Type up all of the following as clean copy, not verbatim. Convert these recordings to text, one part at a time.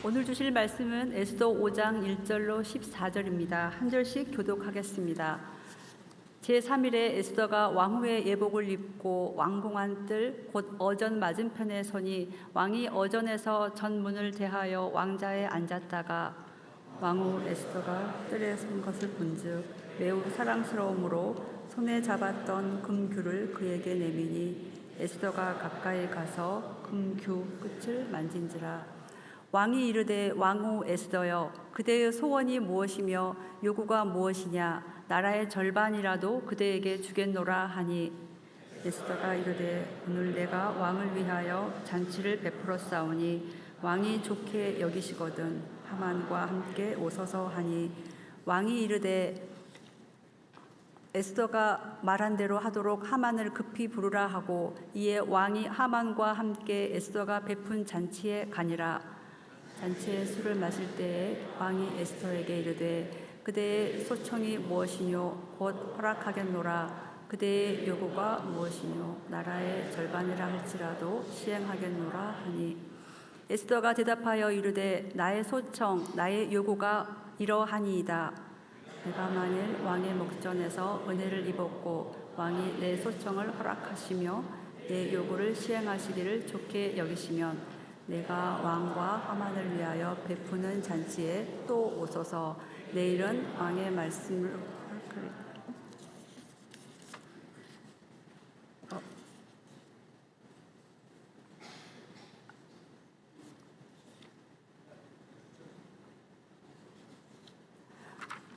오늘 주실 말씀은 에스더 5장 1절로 14절입니다. 한 절씩 교독하겠습니다. 제3일에 에스더가 왕후의 예복을 입고 왕궁안 뜰 곧 어전 맞은편에 서니 왕이 어전에서 전문을 대하여 왕자에 앉았다가 왕후 에스더가 뜰에 선 것을 본즉 매우 사랑스러움으로 손에 잡았던 금규를 그에게 내미니 에스더가 가까이 가서 금규 끝을 만진지라. 왕이 이르되 왕후 에스더여 그대의 소원이 무엇이며 요구가 무엇이냐 나라의 절반이라도 그대에게 주겠노라 하니 에스더가 이르되 오늘 내가 왕을 위하여 잔치를 베풀었사오니 왕이 좋게 여기시거든 하만과 함께 오소서 하니 왕이 이르되 에스더가 말한 대로 하도록 하만을 급히 부르라 하고 이에 왕이 하만과 함께 에스더가 베푼 잔치에 가니라. 잔치에 술을 마실 때에 왕이 에스더에게 이르되 그대의 소청이 무엇이뇨 곧 허락하겠노라. 그대의 요구가 무엇이뇨 나라의 절반이라 할지라도 시행하겠노라 하니 에스더가 대답하여 이르되 나의 소청 나의 요구가 이러하니이다. 내가 만일 왕의 목전에서 은혜를 입었고 왕이 내 소청을 허락하시며 내 요구를 시행하시기를 좋게 여기시면 내가 왕과 하만을 위하여 베푸는 잔치에 또 오소서. 내일은 왕의 말씀을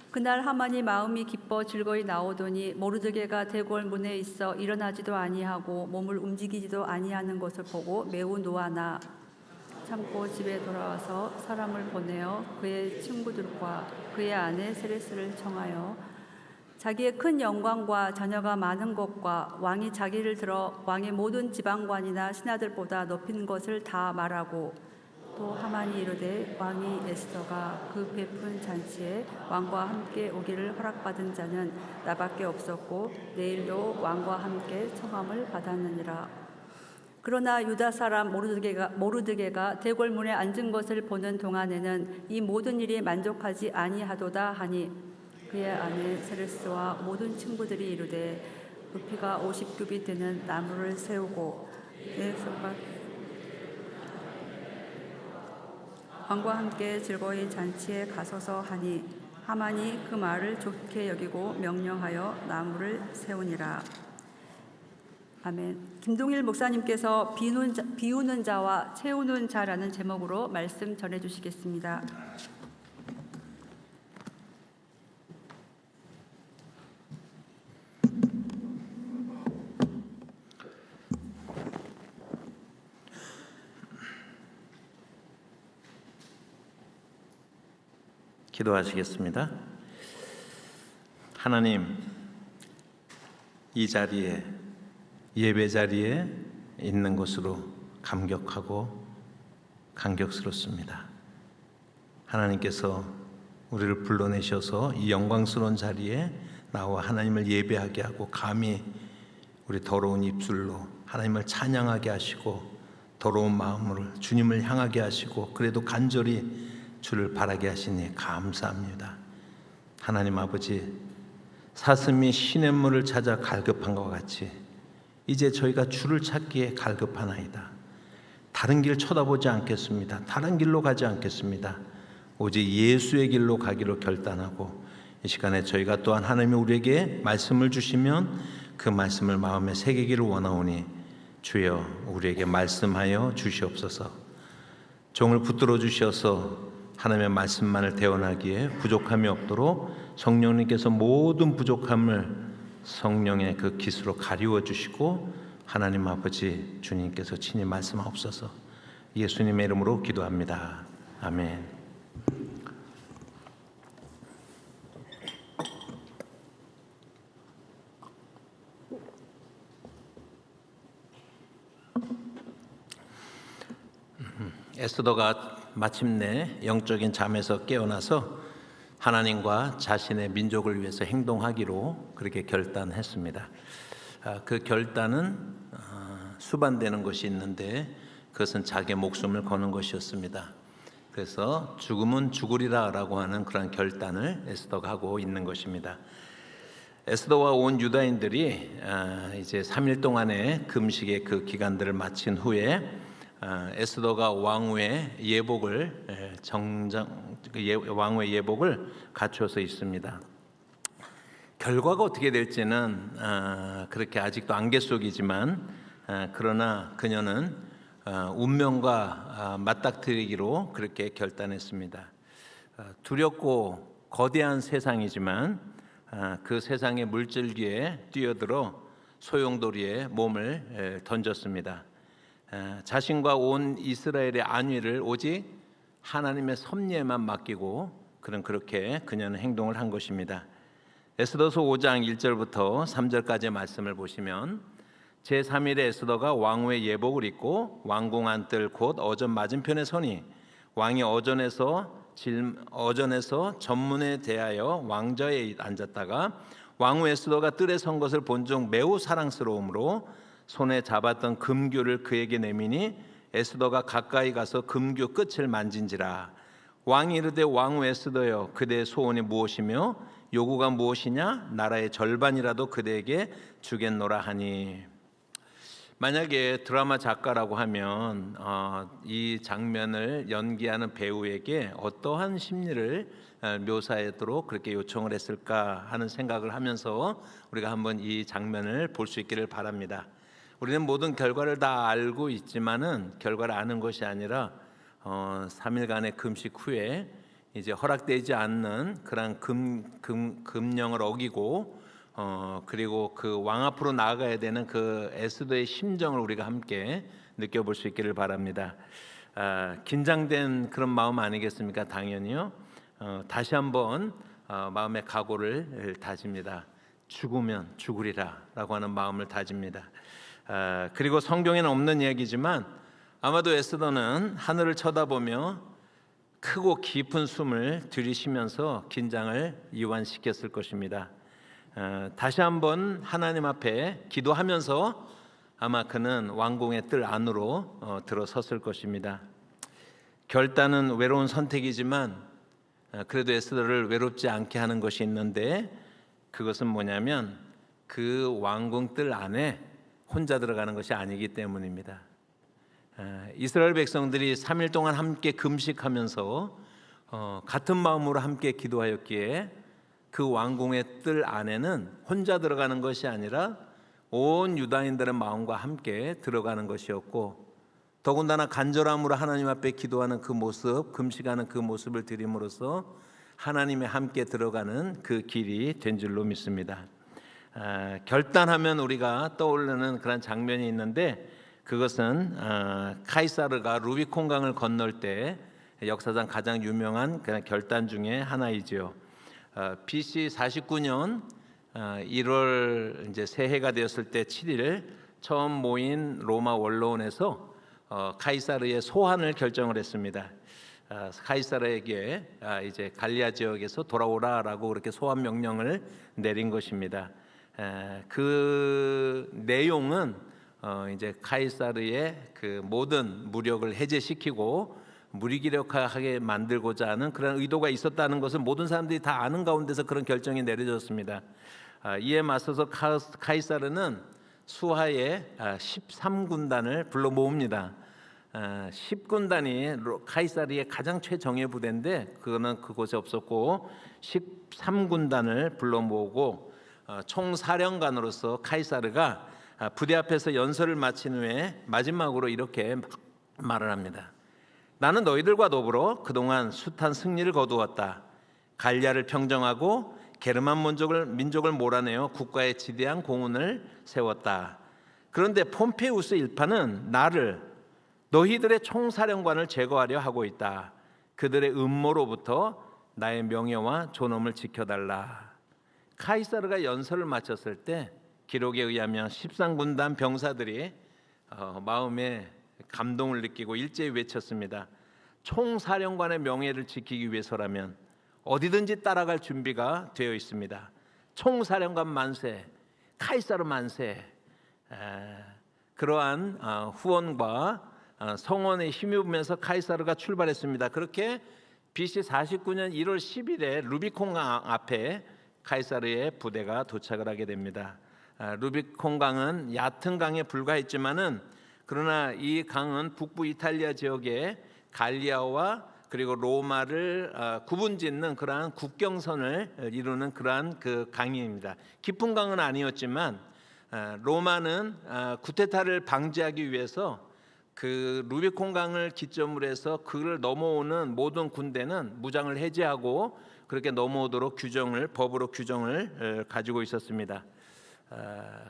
그날 하만이 마음이 기뻐 즐거이 나오더니 모르드게가 대궐 문에 있어 일어나지도 아니하고 몸을 움직이지도 아니하는 것을 보고 매우 노하나 참고 집에 돌아와서 사람을 보내어 그의 친구들과 그의 아내 세레스를 청하여 자기의 큰 영광과 자녀가 많은 것과 왕이 자기를 들어 왕의 모든 지방관이나 신하들보다 높인 것을 다 말하고 또 하만이 이르되 왕이 에스더가 그 베푼 잔치에 왕과 함께 오기를 허락받은 자는 나밖에 없었고 내일도 왕과 함께 청함을 받았느니라. 그러나 유다 사람 모르드게가 대궐문에 앉은 것을 보는 동안에는 이 모든 일이 만족하지 아니하도다 하니 그의 아내 세레스와 모든 친구들이 이르되 부피가 50규빗 되는 나무를 세우고 에스더가 왕과 함께 즐거이 잔치에 가소서 하니 하만이 그 말을 좋게 여기고 명령하여 나무를 세우니라. 아멘. 김동일 목사님께서 비우는 자와 채우는 자라는 제목으로 말씀 전해주시겠습니다. 기도하시겠습니다. 하나님, 이 자리에 예배 자리에 있는 것으로 감격하고 감격스럽습니다. 하나님께서 우리를 불러내셔서 이 영광스러운 자리에 나와 하나님을 예배하게 하고 감히 우리 더러운 입술로 하나님을 찬양하게 하시고 더러운 마음으로 주님을 향하게 하시고 그래도 간절히 주를 바라게 하시니 감사합니다. 하나님 아버지, 사슴이 시냇물을 찾아 갈급한 것 같이 이제 저희가 주를 찾기에 갈급하나이다. 다른 길 쳐다보지 않겠습니다. 다른 길로 가지 않겠습니다. 오직 예수의 길로 가기로 결단하고 이 시간에 저희가 또한 하나님이 우리에게 말씀을 주시면 그 말씀을 마음에 새기기를 원하오니 주여 우리에게 말씀하여 주시옵소서. 종을 붙들어 주셔서 하나님의 말씀만을 대언하기에 부족함이 없도록 성령님께서 모든 부족함을 성령의 그 기수로 가리워 주시고 하나님 아버지 주님께서 친히 말씀하옵소서. 예수님의 이름으로 기도합니다. 아멘. 에스더가 마침내 영적인 잠에서 깨어나서 하나님과 자신의 민족을 위해서 행동하기로 그렇게 결단했습니다. 그 결단은 수반되는 것이 있는데 그것은 자기의 목숨을 거는 것이었습니다. 그래서 죽음은 죽으리라라고 하는 그런 결단을 에스더가 하고 있는 것입니다. 에스더와 온 유다인들이 이제 3일 동안의 금식의 그 기간들을 마친 후에 에스더가 왕후의 예복을 왕후의 예복을 갖추어서 있습니다. 결과가 어떻게 될지는 그렇게 아직도 안개 속이지만 그러나 그녀는 운명과 맞닥뜨리기로 그렇게 결단했습니다. 두렵고 거대한 세상이지만 그 세상의 물줄기에 뛰어들어 소용돌이에 몸을 던졌습니다. 자신과 온 이스라엘의 안위를 오직 하나님의 섭리에만 맡기고 그렇게 그녀는 행동을 한 것입니다. 에스더서 5장 1절부터 3절까지의 말씀을 보시면 제3일에 에스더가 왕후의 예복을 입고 왕궁 안뜰 곧 어전 맞은편에 서니 왕이 어전에서 전문에 대하여 왕좌에 앉았다가 왕후 에스더가 뜰에 선 것을 본 중 매우 사랑스러움으로 손에 잡았던 금규를 그에게 내미니 에스더가 가까이 가서 금규 끝을 만진지라. 왕이 이르되 왕후 에스더여 그대의 소원이 무엇이며 요구가 무엇이냐 나라의 절반이라도 그대에게 주겠노라 하니. 만약에 드라마 작가라고 하면 이 장면을 연기하는 배우에게 어떠한 심리를 묘사하도록 그렇게 요청을 했을까 하는 생각을 하면서 우리가 한번 이 장면을 볼 수 있기를 바랍니다. 우리는 모든 결과를 다 알고 있지만은 결과를 아는 것이 아니라 3일간의 금식 후에 이제 허락되지 않는 그런 금령을 어기고 그리고 그 왕 앞으로 나아가야 되는 그 에스더의 심정을 우리가 함께 느껴볼 수 있기를 바랍니다. 긴장된 그런 마음 아니겠습니까? 당연히요. 다시 한번 마음의 각오를 다집니다. 죽으면 죽으리라라고 하는 마음을 다집니다. 그리고 성경에는 없는 이야기지만 아마도 에스더는 하늘을 쳐다보며 크고 깊은 숨을 들이쉬면서 긴장을 이완시켰을 것입니다. 다시 한번 하나님 앞에 기도하면서 아마 그는 왕궁의 뜰 안으로 들어섰을 것입니다. 결단은 외로운 선택이지만 그래도 에스더를 외롭지 않게 하는 것이 있는데 그것은 뭐냐면 그 왕궁 뜰 안에 혼자 들어가는 것이 아니기 때문입니다. 이스라엘 백성들이 3일 동안 함께 금식하면서 같은 마음으로 함께 기도하였기에 그 왕궁의 뜰 안에는 혼자 들어가는 것이 아니라 온 유다인들의 마음과 함께 들어가는 것이었고 더군다나 간절함으로 하나님 앞에 기도하는 그 모습, 금식하는 그 모습을 드림으로써 하나님의 함께 들어가는 그 길이 된 줄로 믿습니다. 결단하면 우리가 떠오르는 그런 장면이 있는데 그것은 카이사르가 루비콘강을 건널 때 역사상 가장 유명한 그런 결단 중에 하나이지요. BC 49년 1월 이제 새해가 되었을 때 7일 처음 모인 로마 원로원에서 카이사르의 소환을 결정을 했습니다. 카이사르에게 이제 갈리아 지역에서 돌아오라라고 그렇게 소환 명령을 내린 것입니다. 그 내용은 이제 카이사르의 그 모든 무력을 해제시키고 무기력하게 만들고자 하는 그런 의도가 있었다는 것을 모든 사람들이 다 아는 가운데서 그런 결정이 내려졌습니다. 이에 맞서서 카이사르는 수하의 13군단을 불러 모읍니다. 10군단이 카이사르의 가장 최정예 부대인데 그거는 그곳에 없었고 13군단을 불러 모으고 총사령관으로서 카이사르가 부대 앞에서 연설을 마친 후에 마지막으로 이렇게 말을 합니다. 나는 너희들과 더불어 그동안 숱한 승리를 거두었다. 갈리아를 평정하고 게르만 민족을 몰아내어 국가에 지대한 공훈을 세웠다. 그런데 폼페우스 일파는 나를 너희들의 총사령관을 제거하려 하고 있다. 그들의 음모로부터 나의 명예와 존엄을 지켜달라. 카이사르가 연설을 마쳤을 때 기록에 의하면 13군단 병사들이 마음에 감동을 느끼고 일제히 외쳤습니다. 총사령관의 명예를 지키기 위해서라면 어디든지 따라갈 준비가 되어 있습니다. 총사령관 만세, 카이사르 만세. 그러한 후원과 성원에 힘입으면서 카이사르가 출발했습니다. 그렇게 BC 49년 1월 10일에 루비콘강 앞에 카이사르의 부대가 도착을 하게 됩니다. 루비콘강은 얕은 강에 불과했지만은 그러나 이 강은 북부 이탈리아 지역의 갈리아와 그리고 로마를 구분짓는 그러한 국경선을 이루는 그러한 그 강입니다. 깊은 강은 아니었지만 로마는 쿠데타를 방지하기 위해서 그 루비콘강을 기점으로 해서 그를 넘어오는 모든 군대는 무장을 해제하고 그렇게 넘어오도록 법으로 규정을 가지고 있었습니다.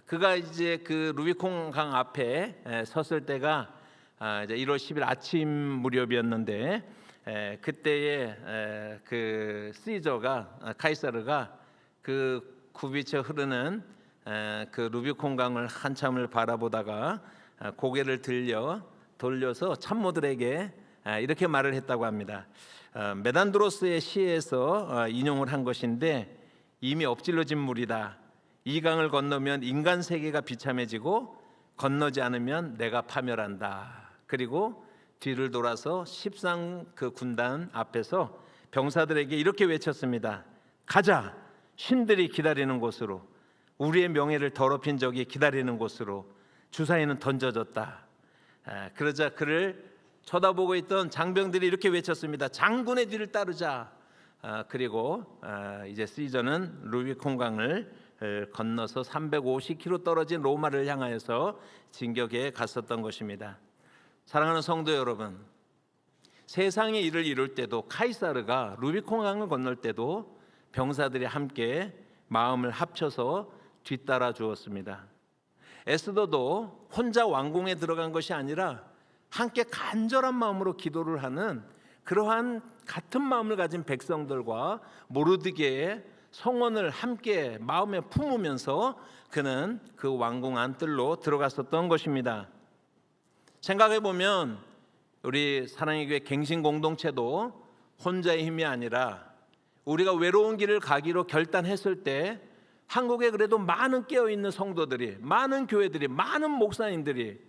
그가 이제 그 루비콘강 앞에 섰을 때가 이제 1월 10일 아침 무렵이었는데 그때에 그 시저가 카이사르가 그 굽이쳐 흐르는 그 루비콘강을 한참을 바라보다가 고개를 돌려서 참모들에게 이렇게 말을 했다고 합니다. 메단드로스의 시에서 인용을 한 것인데 이미 엎질러진 물이다. 이 강을 건너면 인간 세계가 비참해지고 건너지 않으면 내가 파멸한다. 그리고 뒤를 돌아서 십상 그 군단 앞에서 병사들에게 이렇게 외쳤습니다. 가자. 신들이 기다리는 곳으로, 우리의 명예를 더럽힌 적이 기다리는 곳으로 주사위는 던져졌다. 그러자 그를 쳐다보고 있던 장병들이 이렇게 외쳤습니다. 장군의 뒤를 따르자. 그리고 이제 시저는 루비콘강을 건너서 350km 떨어진 로마를 향하여서 진격에 갔었던 것입니다. 사랑하는 성도 여러분, 세상의 일을 이룰 때도 카이사르가 루비콘강을 건널 때도 병사들이 함께 마음을 합쳐서 뒤따라 주었습니다. 에스더도 혼자 왕궁에 들어간 것이 아니라 함께 간절한 마음으로 기도를 하는 그러한 같은 마음을 가진 백성들과 모르드게의 성원을 함께 마음에 품으면서 그는 그 왕궁 안뜰로 들어갔었던 것입니다. 생각해 보면 우리 사랑의 교회 갱신 공동체도 혼자의 힘이 아니라 우리가 외로운 길을 가기로 결단했을 때 한국에 그래도 많은 깨어있는 성도들이, 많은 교회들이, 많은 목사님들이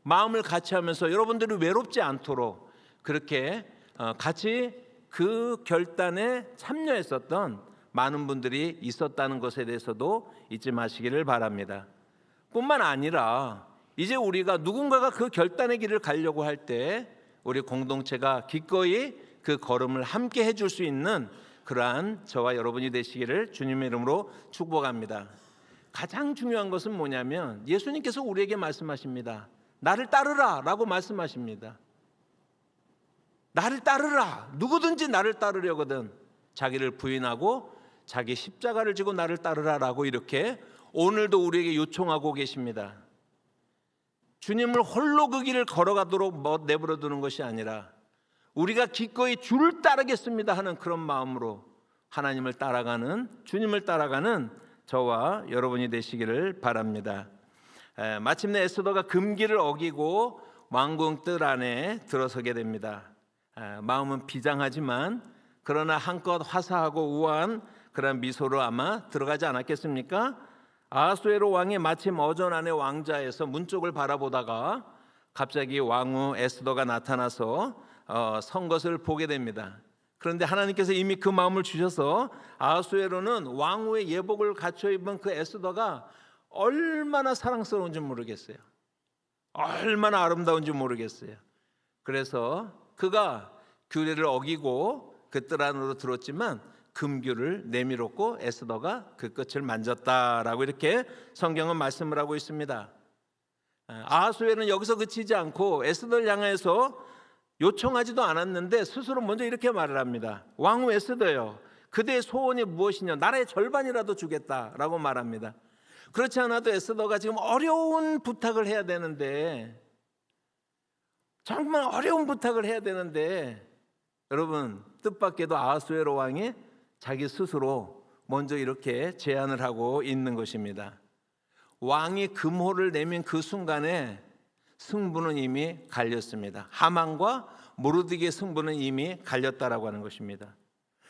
마음을 같이 하면서 여러분들이 외롭지 않도록 그렇게 같이 그 결단에 참여했었던 많은 분들이 있었다는 것에 대해서도 잊지 마시기를 바랍니다. 뿐만 아니라 이제 우리가 누군가가 그 결단의 길을 가려고 할 때 우리 공동체가 기꺼이 그 걸음을 함께 해줄 수 있는 그러한 저와 여러분이 되시기를 주님의 이름으로 축복합니다. 가장 중요한 것은 뭐냐면 예수님께서 우리에게 말씀하십니다. 나를 따르라 라고 말씀하십니다. 나를 따르라. 누구든지 나를 따르려거든 자기를 부인하고 자기 십자가를 지고 나를 따르라 라고 이렇게 오늘도 우리에게 요청하고 계십니다. 주님을 홀로 그 길을 걸어가도록 내버려 두는 것이 아니라 우리가 기꺼이 주를 따르겠습니다 하는 그런 마음으로 하나님을 따라가는, 주님을 따라가는 저와 여러분이 되시기를 바랍니다. 마침내 에스더가 금기를 어기고 왕궁 뜰 안에 들어서게 됩니다. 마음은 비장하지만 그러나 한껏 화사하고 우아한 그런 미소로 아마 들어가지 않았겠습니까? 아하수에로 왕이 마침 어전 안의 왕자에서 문 쪽을 바라보다가 갑자기 왕후 에스더가 나타나서 선 것을 보게 됩니다. 그런데 하나님께서 이미 그 마음을 주셔서 아하수에로는 왕후의 예복을 갖춰 입은 그 에스더가 얼마나 사랑스러운지 모르겠어요. 얼마나 아름다운지 모르겠어요. 그래서 그가 규례를 어기고 그 뜰 안으로 들었지만 금규를 내밀었고 에스더가 그 끝을 만졌다라고 이렇게 성경은 말씀을 하고 있습니다. 아하수에는 여기서 그치지 않고 에스더를 향해서 요청하지도 않았는데 스스로 먼저 이렇게 말을 합니다. 왕후 에스더요, 그대의 소원이 무엇이냐? 나라의 절반이라도 주겠다라고 말합니다. 그렇지 않아도 에스더가 지금 어려운 부탁을 해야 되는데, 정말 어려운 부탁을 해야 되는데, 여러분 뜻밖에도 아하수에로 왕이 자기 스스로 먼저 이렇게 제안을 하고 있는 것입니다. 왕이 금호를 내민 그 순간에 승부는 이미 갈렸습니다. 하만과 모르드게의 승부는 이미 갈렸다라고 하는 것입니다.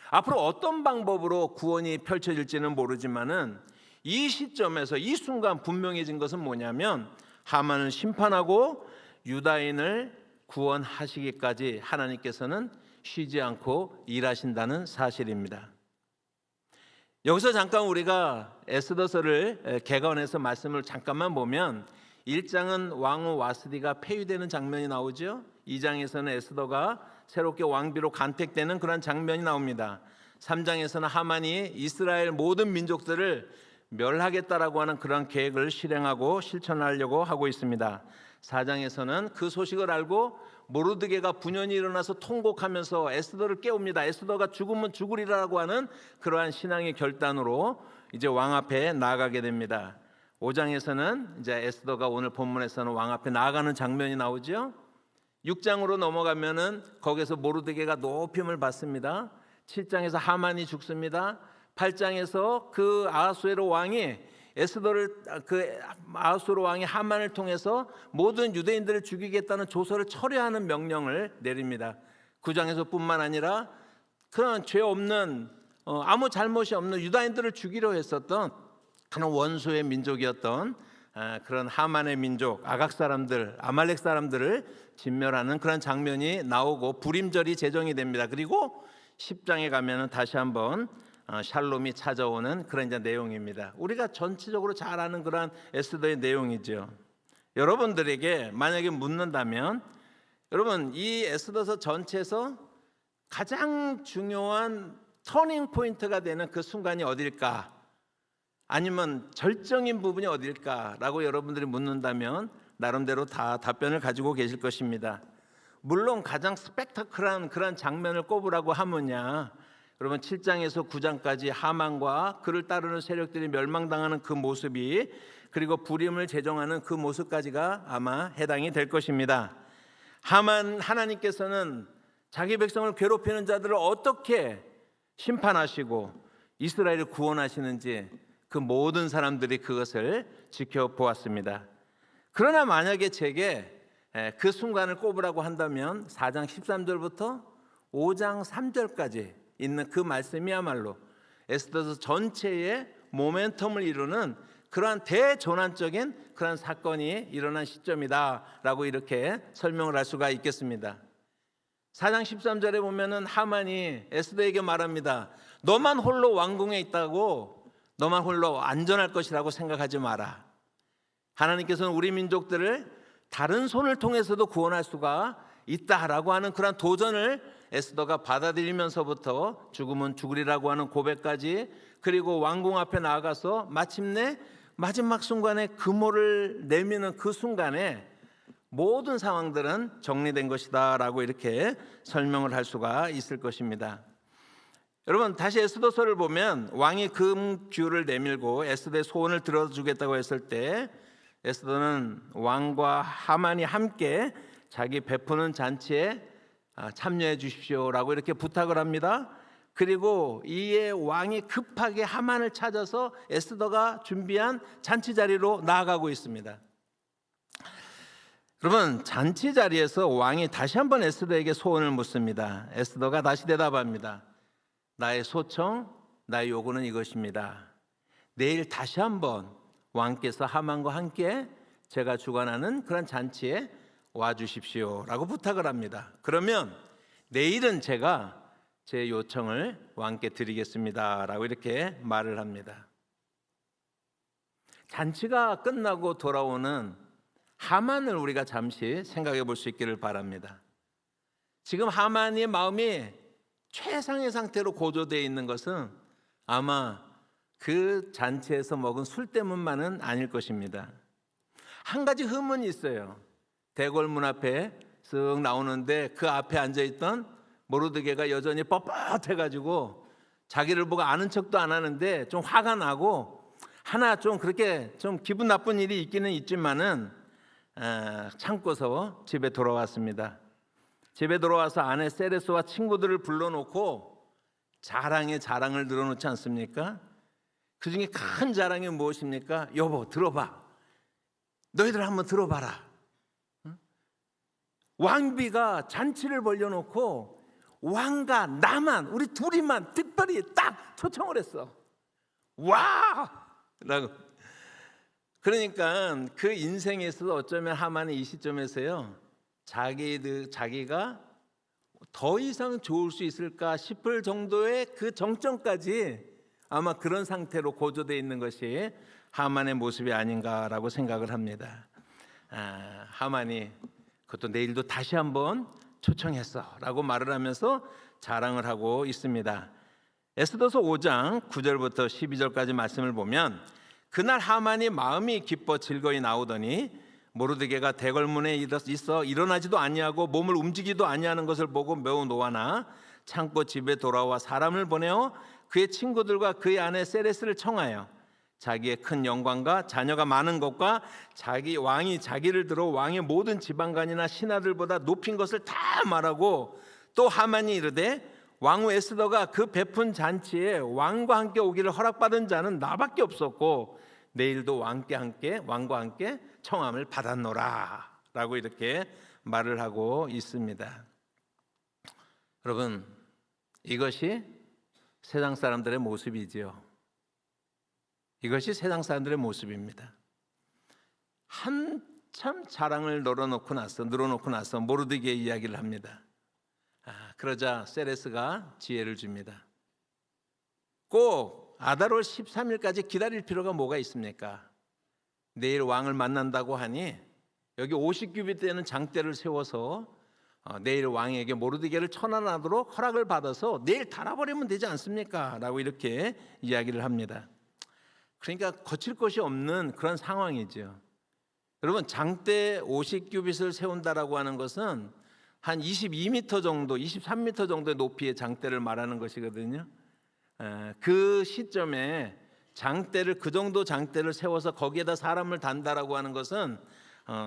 앞으로 어떤 방법으로 구원이 펼쳐질지는 모르지만은 이 시점에서 이 순간 분명해진 것은 뭐냐면 하만을 심판하고 유다인을 구원하시기까지 하나님께서는 쉬지 않고 일하신다는 사실입니다. 여기서 잠깐 우리가 에스더서를 개관해서 말씀을 잠깐만 보면 1장은 왕후 와스디가 폐위되는 장면이 나오죠. 2장에서는 에스더가 새롭게 왕비로 간택되는 그런 장면이 나옵니다. 3장에서는 하만이 이스라엘 모든 민족들을 멸하겠다라고 하는 그런 계획을 실행하고 실천하려고 하고 있습니다. 4장에서는 그 소식을 알고 모르드게가 분연히 일어나서 통곡하면서 에스더를 깨웁니다. 에스더가 죽으면 죽으리라고 하는 그러한 신앙의 결단으로 이제 왕 앞에 나아가게 됩니다. 5장에서는 이제 에스더가 오늘 본문에서는 왕 앞에 나아가는 장면이 나오죠. 6장으로 넘어가면은 거기서 모르드게가 높임을 받습니다. 7장에서 하만이 죽습니다. 8장에서 그 아하수에로 왕이 에스더를 그 아하수에로 왕이 하만을 통해서 모든 유대인들을 죽이겠다는 조서를 철회하는 명령을 내립니다. 9장에서뿐만 아니라 그런 죄 없는 아무 잘못이 없는 유다인들을 죽이려 했었던 그런 원수의 민족이었던 그런 하만의 민족 아각 사람들 아말렉 사람들을 진멸하는 그런 장면이 나오고 불임절이 제정이 됩니다. 그리고 10장에 가면은 다시 한번 샬롬이 찾아오는 그런 이제 내용입니다. 우리가 전체적으로 잘 아는 그런 에스더의 내용이죠. 여러분들에게 만약에 묻는다면 여러분 이 에스더서 전체에서 가장 중요한 터닝 포인트가 되는 그 순간이 어딜까? 아니면 절정인 부분이 어딜까라고 여러분들이 묻는다면 나름대로 다 답변을 가지고 계실 것입니다. 물론 가장 스펙타클한 그런 장면을 꼽으라고 하면야 여러분 7장에서 9장까지 하만과 그를 따르는 세력들이 멸망당하는 그 모습이 그리고 불임을 제정하는 그 모습까지가 아마 해당이 될 것입니다. 하나님께서는 자기 백성을 괴롭히는 자들을 어떻게 심판하시고 이스라엘을 구원하시는지 그 모든 사람들이 그것을 지켜보았습니다. 그러나 만약에 제게 그 순간을 꼽으라고 한다면 4장 13절부터 5장 3절까지 있는 그 말씀이야말로 에스더서 전체의 모멘텀을 이루는 그러한 대전환적인 그러한 사건이 일어난 시점이다라고 이렇게 설명을 할 수가 있겠습니다. 4장 13절에 보면은 하만이 에스더에게 말합니다. 너만 홀로 왕궁에 있다고 너만 홀로 안전할 것이라고 생각하지 마라. 하나님께서는 우리 민족들을 다른 손을 통해서도 구원할 수가 있다라고 하는 그런 도전을 에스더가 받아들이면서부터 죽으면 죽으리라고 하는 고백까지 그리고 왕궁 앞에 나아가서 마침내 마지막 순간에 금호를 내미는 그 순간에 모든 상황들은 정리된 것이다 라고 이렇게 설명을 할 수가 있을 것입니다. 여러분 다시 에스더서를 보면 왕이 금규를 내밀고 에스더의 소원을 들어주겠다고 했을 때 에스더는 왕과 하만이 함께 자기 베푸는 잔치에 참여해 주십시오라고 이렇게 부탁을 합니다. 그리고 이에 왕이 급하게 하만을 찾아서 에스더가 준비한 잔치 자리로 나아가고 있습니다. 여러분 잔치 자리에서 왕이 다시 한번 에스더에게 소원을 묻습니다. 에스더가 다시 대답합니다. 나의 소청, 나의 요구는 이것입니다. 내일 다시 한번 왕께서 하만과 함께 제가 주관하는 그런 잔치에 와주십시오 라고 부탁을 합니다. 그러면 내일은 제가 제 요청을 왕께 드리겠습니다 라고 이렇게 말을 합니다. 잔치가 끝나고 돌아오는 하만을 우리가 잠시 생각해 볼 수 있기를 바랍니다. 지금 하만의 마음이 최상의 상태로 고조되어 있는 것은 아마 그 잔치에서 먹은 술 때문만은 아닐 것입니다. 한 가지 흐문이 있어요. 대궐문 앞에 쓱 나오는데 그 앞에 앉아있던 모르드게가 여전히 뻣뻣해가지고 자기를 보고 아는 척도 안 하는데 좀 화가 나고 하나 좀 그렇게 좀 기분 나쁜 일이 있기는 있지만은 참고서 집에 돌아왔습니다. 집에 돌아와서 아내 세레스와 친구들을 불러놓고 자랑에 자랑을 늘어놓지 않습니까? 그 중에 큰 자랑이 무엇입니까? 여보 들어봐. 너희들 한번 들어봐라. 왕비가 잔치를 벌려놓고 왕과 나만 우리 둘이만 특별히 딱 초청을 했어. 와! 라고. 그러니까 그 인생에서 어쩌면 하만이 이 시점에서요 자기가 더 이상 좋을 수 있을까 싶을 정도의 그 정점까지 아마 그런 상태로 고조되어 있는 것이 하만의 모습이 아닌가라고 생각을 합니다. 하만이 그것도 내일도 다시 한번 초청했어라고 말을 하면서 자랑을 하고 있습니다. 에스더서 5장 9절부터 12절까지 말씀을 보면 그날 하만이 마음이 기뻐 즐거이 나오더니 모르드게가 대궐문에 있어 일어나지도 아니하고 몸을 움직이도 아니하는 것을 보고 매우 노하나 참고 집에 돌아와 사람을 보내어 그의 친구들과 그의 아내 세레스를 청하여 자기의 큰 영광과 자녀가 많은 것과 자기 왕이 자기를 들어 왕의 모든 지방관이나 신하들보다 높인 것을 다 말하고 또 하만이 이르되 왕후 에스더가 그 베푼 잔치에 왕과 함께 오기를 허락받은 자는 나밖에 없었고 내일도 왕과 함께 청함을 받았노라 라고 이렇게 말을 하고 있습니다. 여러분, 이것이 세상 사람들의 모습이지요. 이것이 세상 사람들의 모습입니다. 한참 자랑을 늘어놓고 나서 모르드게 이야기를 합니다. 그러자 세레스가 지혜를 줍니다. 꼭 아달월 13일까지 기다릴 필요가 뭐가 있습니까? 내일 왕을 만난다고 하니 여기 50규빗 되는 장대를 세워서 내일 왕에게 모르드게를 처단하도록 허락을 받아서 내일 달아버리면 되지 않습니까? 라고 이렇게 이야기를 합니다. 그러니까 거칠 것이 없는 그런 상황이죠. 여러분, 장대 50규빗을 세운다라고 하는 것은 한 22m 정도, 23m 정도의 높이의 장대를 말하는 것이거든요. 그 시점에 그 정도 장대를 세워서 거기에다 사람을 단다라고 하는 것은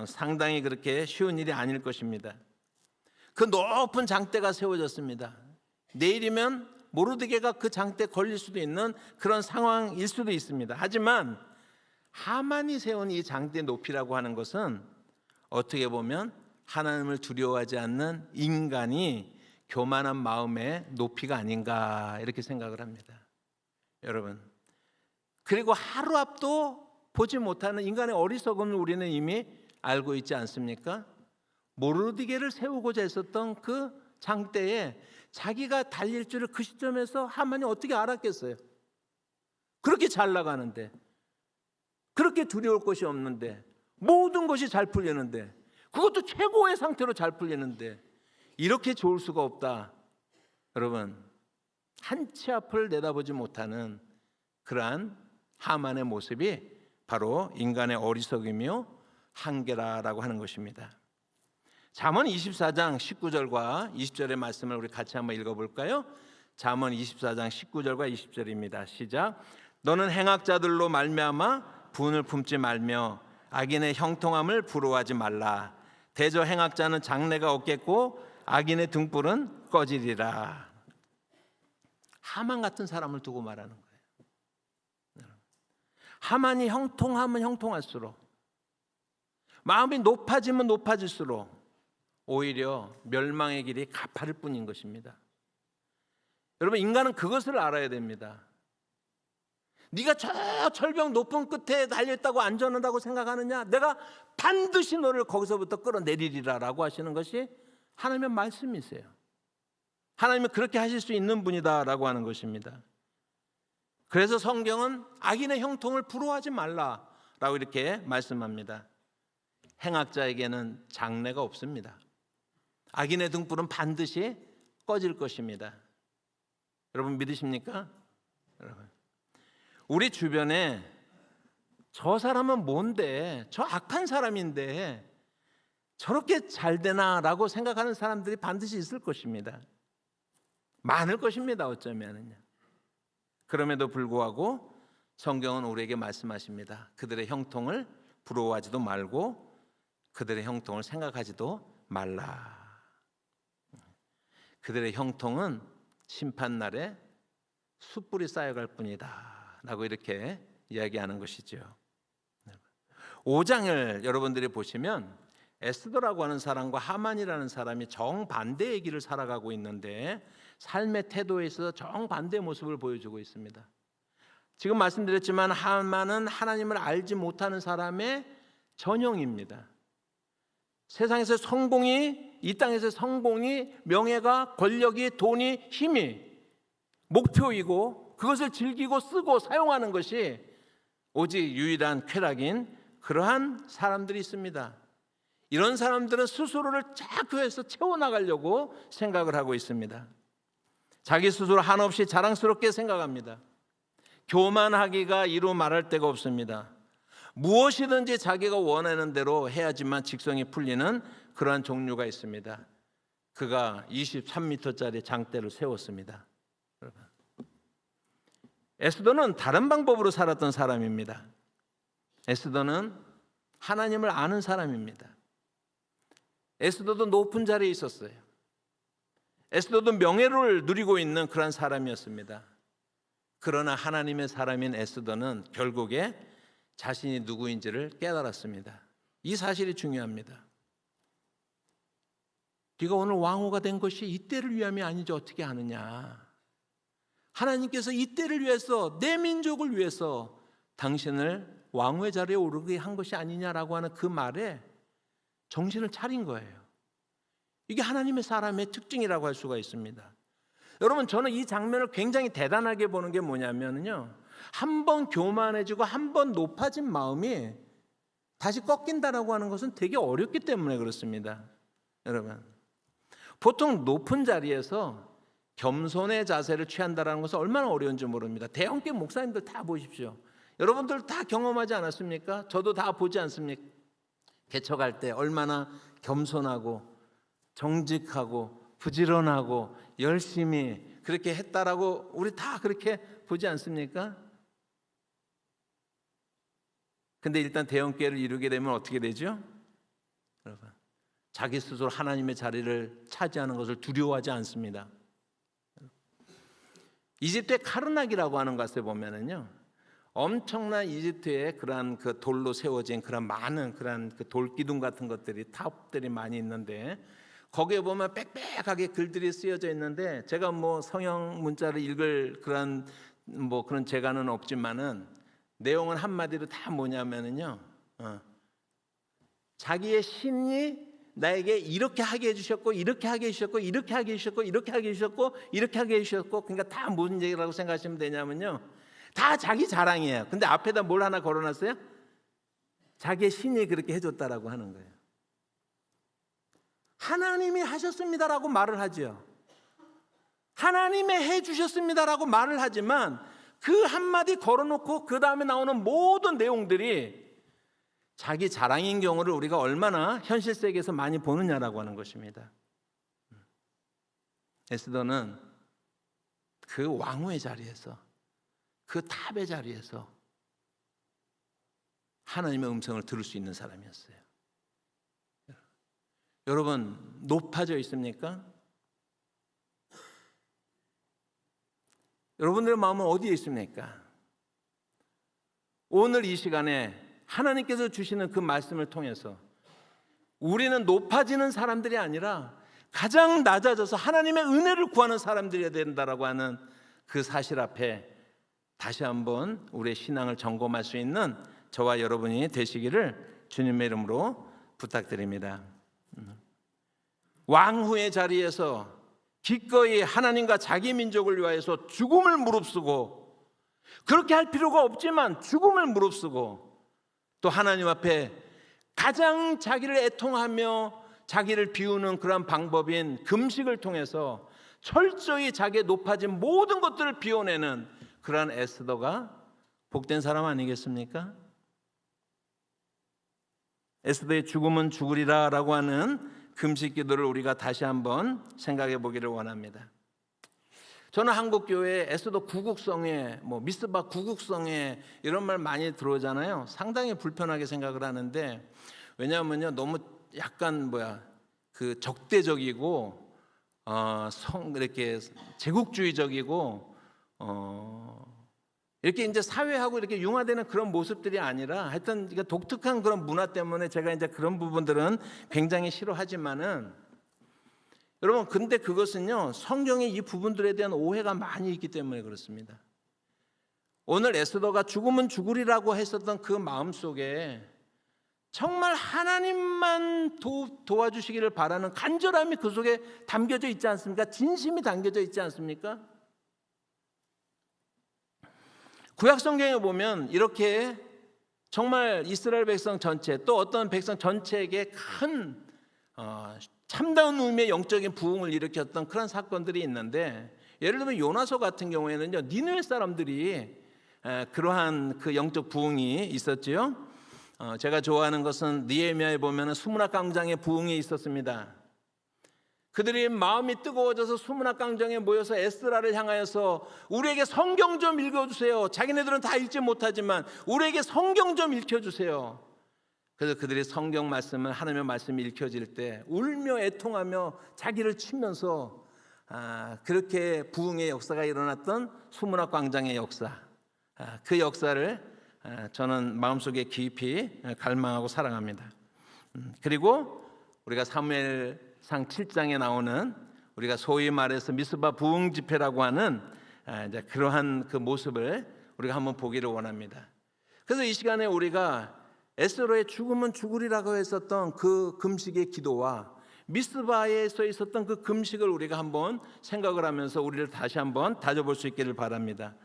상당히 그렇게 쉬운 일이 아닐 것입니다. 그 높은 장대가 세워졌습니다. 내일이면 모르드게가 그 장대에 걸릴 수도 있는 그런 상황일 수도 있습니다. 하지만 하만이 세운 이 장대 높이라고 하는 것은 어떻게 보면 하나님을 두려워하지 않는 인간이 교만한 마음의 높이가 아닌가 이렇게 생각을 합니다. 여러분, 그리고 하루 앞도 보지 못하는 인간의 어리석음을 우리는 이미 알고 있지 않습니까? 모르드게를 세우고자 했었던 그 장대에 자기가 달릴 줄을 그 시점에서 하만이 어떻게 알았겠어요? 그렇게 잘 나가는데, 그렇게 두려울 것이 없는데, 모든 것이 잘 풀리는데, 그것도 최고의 상태로 잘 풀리는데 이렇게 좋을 수가 없다. 여러분, 한 치 앞을 내다보지 못하는 그러한 하만의 모습이 바로 인간의 어리석음이요 한계라라고 하는 것입니다. 잠언 24장 19절과 20절의 말씀을 우리 같이 한번 읽어볼까요? 잠언 24장 19절과 20절입니다. 시작. 너는 행악자들로 말미암아 분을 품지 말며 악인의 형통함을 부러워하지 말라. 대저 행악자는 장래가 없겠고 악인의 등불은 꺼지리라. 하만 같은 사람을 두고 말하는 거예요. 하만이 형통하면 형통할수록, 마음이 높아지면 높아질수록 오히려 멸망의 길이 가파를 뿐인 것입니다. 여러분, 인간은 그것을 알아야 됩니다. 네가 저 철벽 높은 끝에 달려있다고 안전하다고 생각하느냐? 내가 반드시 너를 거기서부터 끌어내리리라 라고 하시는 것이 하나님의 말씀이세요. 하나님은 그렇게 하실 수 있는 분이다 라고 하는 것입니다. 그래서 성경은 악인의 형통을 부러워하지 말라 라고 이렇게 말씀합니다. 행악자에게는 장래가 없습니다. 악인의 등불은 반드시 꺼질 것입니다. 여러분 믿으십니까? 여러분, 우리 주변에 저 사람은 뭔데, 저 악한 사람인데 저렇게 잘 되나라고 생각하는 사람들이 반드시 있을 것입니다. 많을 것입니다. 어쩌면은요. 그럼에도 불구하고 성경은 우리에게 말씀하십니다. 그들의 형통을 부러워하지도 말고 그들의 형통을 생각하지도 말라. 그들의 형통은 심판날에 숯불이 쌓여갈 뿐이다 라고 이렇게 이야기하는 것이죠. 5장을 여러분들이 보시면 에스더라고 하는 사람과 하만이라는 사람이 정반대의 길을 살아가고 있는데 삶의 태도에 있어서 정반대의 모습을 보여주고 있습니다. 지금 말씀드렸지만 하만은 하나님을 알지 못하는 사람의 전형입니다. 세상에서 성공이, 이 땅에서 성공이, 명예가, 권력이, 돈이, 힘이 목표이고 그것을 즐기고 쓰고 사용하는 것이 오직 유일한 쾌락인 그러한 사람들이 있습니다. 이런 사람들은 스스로를 자꾸 해서 채워나가려고 생각을 하고 있습니다. 자기 스스로 한없이 자랑스럽게 생각합니다. 교만하기가 이루 말할 데가 없습니다. 무엇이든지 자기가 원하는 대로 해야지만 직성이 풀리는 그러한 종류가 있습니다. 그가 23m짜리 장대를 세웠습니다. 에스더는 다른 방법으로 살았던 사람입니다. 에스더는 하나님을 아는 사람입니다. 에스더도 높은 자리에 있었어요. 에스더도 명예를 누리고 있는 그런 사람이었습니다. 그러나 하나님의 사람인 에스더는 결국에 자신이 누구인지를 깨달았습니다. 이 사실이 중요합니다. 네가 오늘 왕후가 된 것이 이때를 위함이 아니지 어떻게 하느냐. 하나님께서 이때를 위해서, 내 민족을 위해서 당신을 왕후의 자리에 오르게 한 것이 아니냐라고 하는 그 말에 정신을 차린 거예요. 이게 하나님의 사람의 특징이라고 할 수가 있습니다. 여러분, 저는 이 장면을 굉장히 대단하게 보는 게 뭐냐면요, 한 번 교만해지고 한 번 높아진 마음이 다시 꺾인다라고 하는 것은 되게 어렵기 때문에 그렇습니다. 여러분, 보통 높은 자리에서 겸손의 자세를 취한다는 것은 얼마나 어려운지 모릅니다. 대형교 목사님들 다 보십시오. 여러분들 다 경험하지 않았습니까? 저도 다 보지 않습니까? 개척할 때 얼마나 겸손하고 정직하고 부지런하고 열심히 그렇게 했다라고 우리 다 그렇게 보지 않습니까? 근데 일단 대형교회를 이루게 되면 어떻게 되죠? 여러분, 자기 스스로 하나님의 자리를 차지하는 것을 두려워하지 않습니다. 이집트의 카르나기라고 하는 곳에 보면은요, 엄청난 이집트의 그러한 그 돌로 세워진 그런 많은 그런 그 돌기둥 같은 것들이, 탑들이 많이 있는데 거기에 보면 빽빽하게 글들이 쓰여져 있는데, 제가 뭐 성형 문자를 읽을 그런 뭐 그런 재간은 없지만은 내용은 한마디로 다 뭐냐면은요, 자기의 신이 나에게 이렇게 하게 해주셨고, 이렇게 하게 해주셨고, 이렇게 하게 해주셨고, 이렇게 하게 해주셨고, 이렇게 하게 해주셨고, 그러니까 다 무슨 얘기라고 생각하시면 되냐면요, 다 자기 자랑이에요. 근데 앞에다 뭘 하나 걸어놨어요? 자기의 신이 그렇게 해줬다라고 하는 거예요. 하나님이 하셨습니다라고 말을 하죠. 하나님이 해주셨습니다라고 말을 하지만 그 한마디 걸어놓고 그 다음에 나오는 모든 내용들이 자기 자랑인 경우를 우리가 얼마나 현실 세계에서 많이 보느냐라고 하는 것입니다. 에스더는 그 왕후의 자리에서, 그 탑의 자리에서 하나님의 음성을 들을 수 있는 사람이었어요. 여러분, 높아져 있습니까? 여러분들의 마음은 어디에 있습니까? 오늘 이 시간에 하나님께서 주시는 그 말씀을 통해서 우리는 높아지는 사람들이 아니라 가장 낮아져서 하나님의 은혜를 구하는 사람들이 된다라고 하는 그 사실 앞에 다시 한번 우리의 신앙을 점검할 수 있는 저와 여러분이 되시기를 주님의 이름으로 부탁드립니다. 왕후의 자리에서 기꺼이 하나님과 자기 민족을 위하여서 죽음을 무릅쓰고, 그렇게 할 필요가 없지만 죽음을 무릅쓰고, 또 하나님 앞에 가장 자기를 애통하며 자기를 비우는 그런 방법인 금식을 통해서 철저히 자기의 높아진 모든 것들을 비워내는 그러한 에스더가 복된 사람 아니겠습니까? 에스더의 죽음은 죽으리라 라고 하는 금식 기도를 우리가 다시 한번 생각해 보기를 원합니다. 저는 한국교회 에스더 구국성회, 미스바 구국성회 이런 말 많이 들어오잖아요. 상당히 불편하게 생각을 하는데, 왜냐하면요, 너무 약간 그 적대적이고 이렇게 제국주의적이고 이렇게 이제 사회하고 이렇게 융화되는 그런 모습들이 아니라, 하여튼 독특한 그런 문화 때문에 제가 이제 그런 부분들은 굉장히 싫어하지만은, 여러분, 근데 그것은요, 성경에 이 부분들에 대한 오해가 많이 있기 때문에 그렇습니다. 오늘 에스더가 죽으면 죽으리라고 했었던 그 마음 속에 정말 하나님만 도와주시기를 바라는 간절함이 그 속에 담겨져 있지 않습니까? 진심이 담겨져 있지 않습니까? 구약 성경에 보면 이렇게 정말 이스라엘 백성 전체, 또 어떤 백성 전체에게 큰 참다운 의미의 영적인 부흥을 일으켰던 그런 사건들이 있는데, 예를 들면 요나서 같은 경우에는요, 니느웨 사람들이 그러한 그 영적 부흥이 있었지요. 제가 좋아하는 것은 느헤미야에 보면은 수문학 광장에 부흥이 있었습니다. 그들이 마음이 뜨거워져서 수문학 광장에 모여서 에스라를 향하여서 우리에게 성경 좀 읽어주세요. 자기네들은 다 읽지 못하지만 우리에게 성경 좀 읽혀주세요. 그래서 그들이 성경 말씀을, 하나님의 말씀이 읽혀질 때 울며 애통하며 자기를 치면서 그렇게 부흥의 역사가 일어났던 수문학 광장의 역사, 그 역사를 저는 마음속에 깊이 갈망하고 사랑합니다. 그리고 우리가 사무엘상 7장에 나오는, 우리가 소위 말해서 미스바 부흥 집회라고 하는 이제 그러한 그 모습을 우리가 한번 보기를 원합니다. 그래서 이 시간에 우리가 에스더의 죽으면 죽으리라고 했었던 그 금식의 기도와 미스바에서 있었던 그 금식을 우리가 한번 생각을 하면서 우리를 다시 한번 다져볼 수 있기를 바랍니다.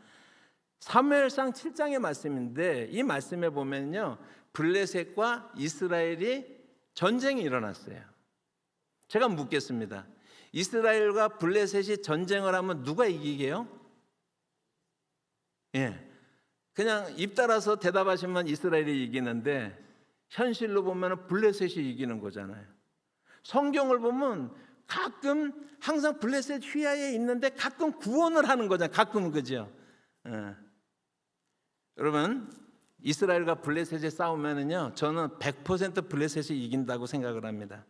사무엘상 7장의 말씀인데, 이 말씀에 보면요, 블레셋과 이스라엘이 전쟁이 일어났어요. 제가 묻겠습니다. 이스라엘과 블레셋이 전쟁을 하면 누가 이기게요? 그냥 입 따라서 대답하시면 이스라엘이 이기는데, 현실로 보면 블레셋이 이기는 거잖아요. 성경을 보면 가끔 항상 블레셋 휘하에 있는데 가끔 구원을 하는 거잖아요. 가끔은, 그죠? 여러분, 이스라엘과 블레셋이 싸우면은요, 저는 100% 블레셋이 이긴다고 생각을 합니다.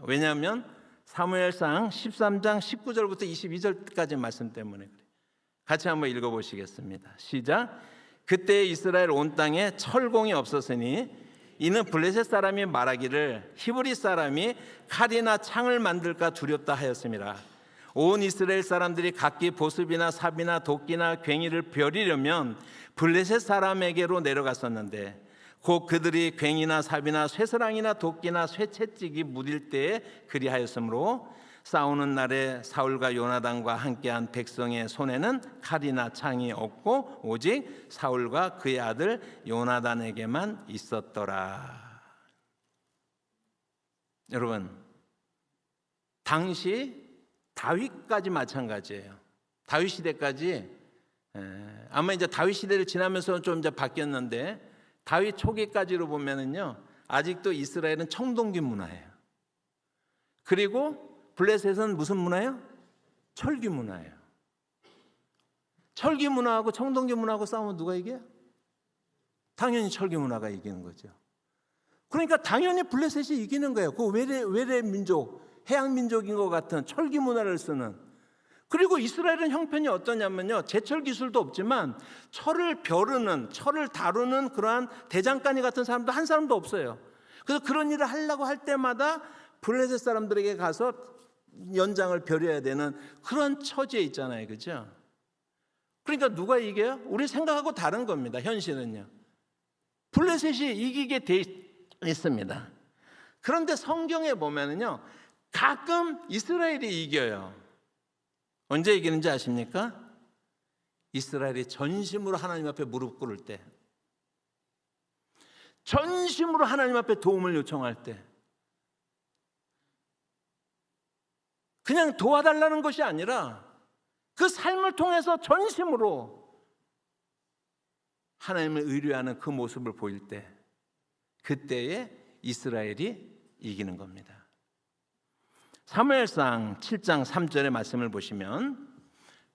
왜냐하면 사무엘상 13장 19절부터 22절까지 말씀 때문에 그래요. 같이 한번 읽어보시겠습니다. 시작. 그때 이스라엘 온 땅에 철공이 없었으니 이는 블레셋 사람이 말하기를 히브리 사람이 칼이나 창을 만들까 두렵다 하였습니다. 온 이스라엘 사람들이 각기 보습이나 삽이나 도끼나 괭이를 벼리려면 블레셋 사람에게로 내려갔었는데, 곧 그들이 괭이나 삽이나 쇠사랑이나 도끼나 쇠채찍이 무딜 때에 그리하였으므로 싸우는 날에 사울과 요나단과 함께한 백성의 손에는 칼이나 창이 없고 오직 사울과 그의 아들 요나단에게만 있었더라. 여러분, 당시 다윗까지 마찬가지예요. 다윗 시대까지, 아마 이제 다윗 시대를 지나면서 좀 이제 바뀌었는데, 다윗 초기까지로 보면은요, 아직도 이스라엘은 청동기 문화예요. 그리고 블레셋은 무슨 문화예요? 철기 문화예요. 철기 문화하고 청동기 문화하고 싸우면 누가 이겨요? 당연히 철기 문화가 이기는 거죠. 그러니까 당연히 블레셋이 이기는 거예요. 그 외래 민족, 해양 민족인 것 같은 철기 문화를 쓰는. 그리고 이스라엘은 형편이 어떠냐면요, 제철 기술도 없지만 철을 벼르는, 철을 다루는 그러한 대장간이 같은 사람도 한 사람도 없어요. 그래서 그런 일을 하려고 할 때마다 블레셋 사람들에게 가서 연장을 벼려야 되는 그런 처지에 있잖아요, 그죠? 그러니까 누가 이겨요? 우리 생각하고 다른 겁니다. 현실은요, 블레셋이 이기게 돼 있습니다. 그런데 성경에 보면은요, 가끔 이스라엘이 이겨요. 언제 이기는지 아십니까? 이스라엘이 전심으로 하나님 앞에 무릎 꿇을 때, 전심으로 하나님 앞에 도움을 요청할 때, 그냥 도와달라는 것이 아니라 그 삶을 통해서 전심으로 하나님을 의뢰하는 그 모습을 보일 때, 그때에 이스라엘이 이기는 겁니다. 사무엘상 7장 3절의 말씀을 보시면